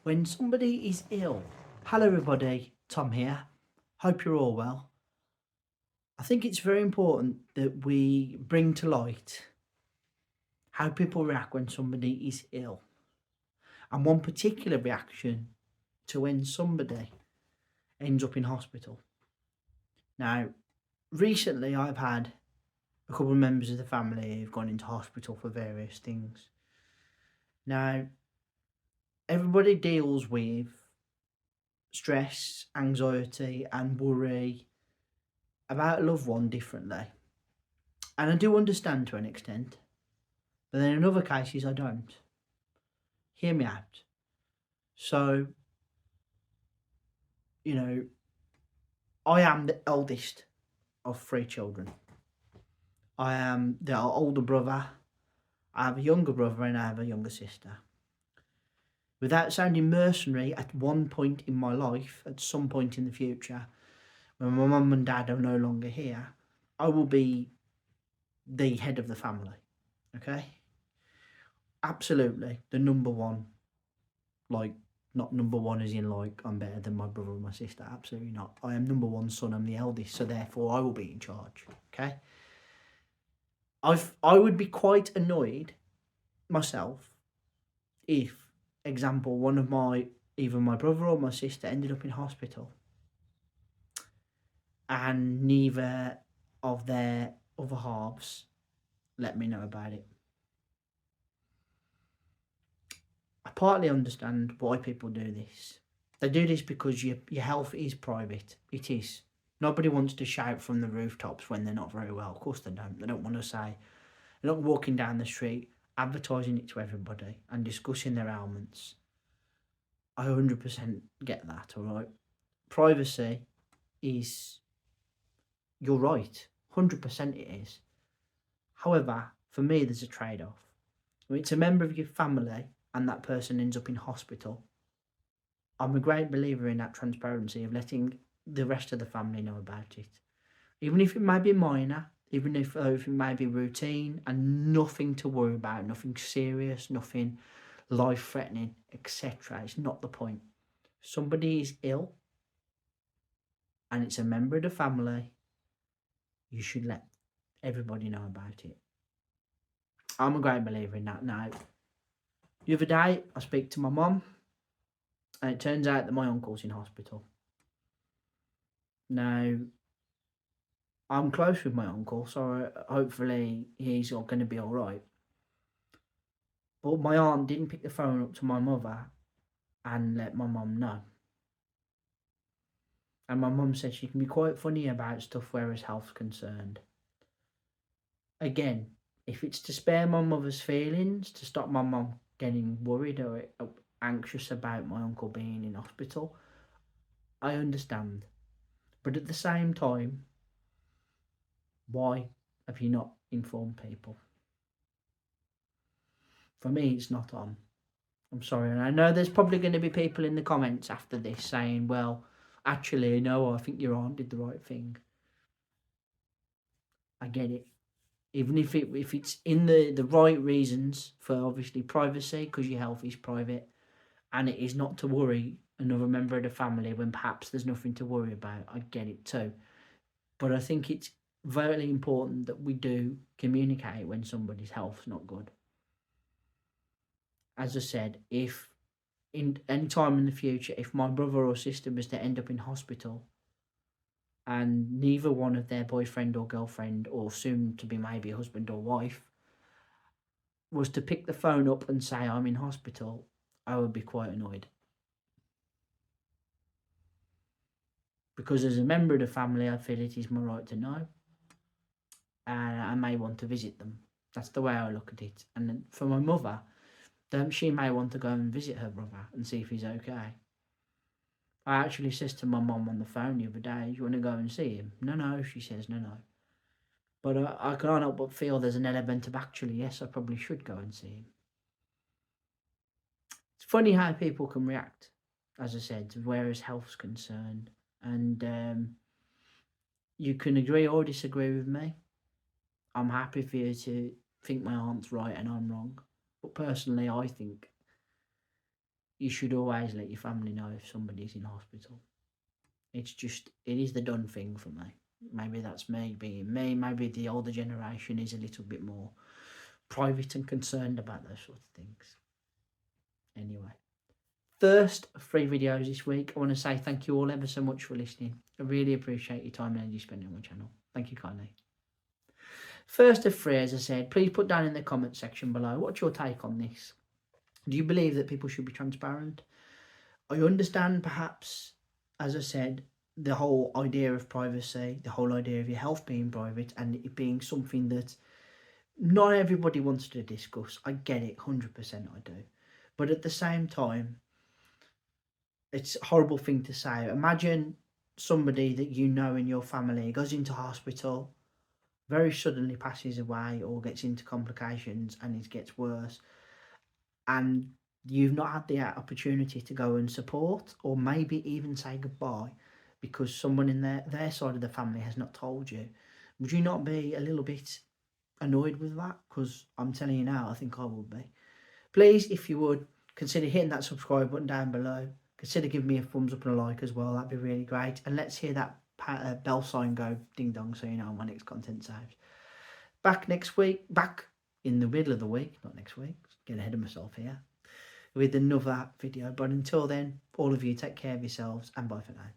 When somebody is ill. Hello, everybody. Tom here. Hope you're all well. I think it's very important that we bring to light how people react when somebody is ill, and one particular reaction to when somebody ends up in hospital. Now, recently I've had a couple of members of the family who've gone into hospital for various things. Now, everybody deals with stress, anxiety, and worry about a loved one differently. And I do understand to an extent, but then in other cases I don't. Hear me out. So, you know, I am the eldest of three children. I am the older brother, I have a younger brother, and I have a younger sister. Without sounding mercenary, at one point in my life, at some point in the future, when my mum and dad are no longer here, I will be the head of the family. Okay? Absolutely. The number one. Like, not number one as in like I'm better than my brother or my sister. Absolutely not. I am number one son. I'm the eldest, so therefore I will be in charge. Okay? I would be quite annoyed myself if, example, one of my either my brother or my sister ended up in hospital and neither of their other halves let me know about it. I partly understand why people do this. They do this because your health is private. It is. Nobody wants to shout from the rooftops when they're not very well. Of course they don't. They don't want to say. They're not walking down the street advertising it to everybody and discussing their ailments. I 100% get that, alright? Privacy is, you're right, 100% it is. However, for me, there's a trade off. When it's a member of your family and that person ends up in hospital, I'm a great believer in that transparency of letting the rest of the family know about it. Even if it may be minor, even if it may be routine and nothing to worry about, nothing serious, nothing life threatening, etc. It's not the point. Somebody is ill and it's a member of the family, you should let everybody know about it. I'm a great believer in that now. The other day, I speak to my mum, and it turns out that my uncle's in hospital. Now, I'm close with my uncle, so hopefully he's going to be all right. But my aunt didn't pick the phone up to my mother and let my mum know. And my mum said she can be quite funny about stuff where his health's concerned. Again, if it's to spare my mother's feelings, to stop my mum getting worried or anxious about my uncle being in hospital, I understand. But at the same time, why have you not informed people? For me, it's not on. I'm sorry, and I know there's probably going to be people in the comments after this saying, well, actually, no, I think your aunt did the right thing. I get it. Even if it's in the right reasons for obviously privacy, because your health is private, and it is not to worry another member of the family when perhaps there's nothing to worry about. I get it too. But I think it's very important that we do communicate when somebody's health's not good. As I said, if in any time in the future, if my brother or sister was to end up in hospital and neither one of their boyfriend or girlfriend, or soon to be maybe husband or wife, was to pick the phone up and say I'm in hospital, I would be quite annoyed. Because as a member of the family, I feel it is my right to know. And may want to visit them. That's the way I look at it. And then for my mother, she may want to go and visit her brother and see if he's okay. I actually says to my mum on the phone the other day, "Do you want to go and see him?" No, no, she says, no, no. But I can't help but feel there's an element of actually, yes, I probably should go and see him. It's funny how people can react, as I said, where his health's concerned. And you can agree or disagree with me. I'm happy for you to think my aunt's right and I'm wrong. But personally, I think you should always let your family know if somebody's in hospital. It is the done thing for me. Maybe that's me being me. Maybe the older generation is a little bit more private and concerned about those sort of things. Anyway, first 3 videos this week. I want to say thank you all ever so much for listening. I really appreciate your time and energy spent on my channel. Thank you kindly. First of 3, as I said, please put down in the comment section below, what's your take on this? Do you believe that people should be transparent? I understand perhaps, as I said, the whole idea of privacy, the whole idea of your health being private and it being something that not everybody wants to discuss. I get it, 100% I do. But at the same time, it's a horrible thing to say. Imagine somebody that you know in your family goes into hospital, very suddenly passes away or gets into complications and it gets worse, and you've not had the opportunity to go and support or maybe even say goodbye because someone in their side of the family has not told you. Would you not be a little bit annoyed with that? Because I'm telling you now, I think I would be. Please, if you would, consider hitting that subscribe button down below. Consider giving me a thumbs up and a like as well. That'd be really great. And let's hear that bell sign go ding dong so you know my next content saved. Back next week, back in the middle of the week, not next week, get ahead of myself here, with another video. But until then, all of you take care of yourselves and bye for now.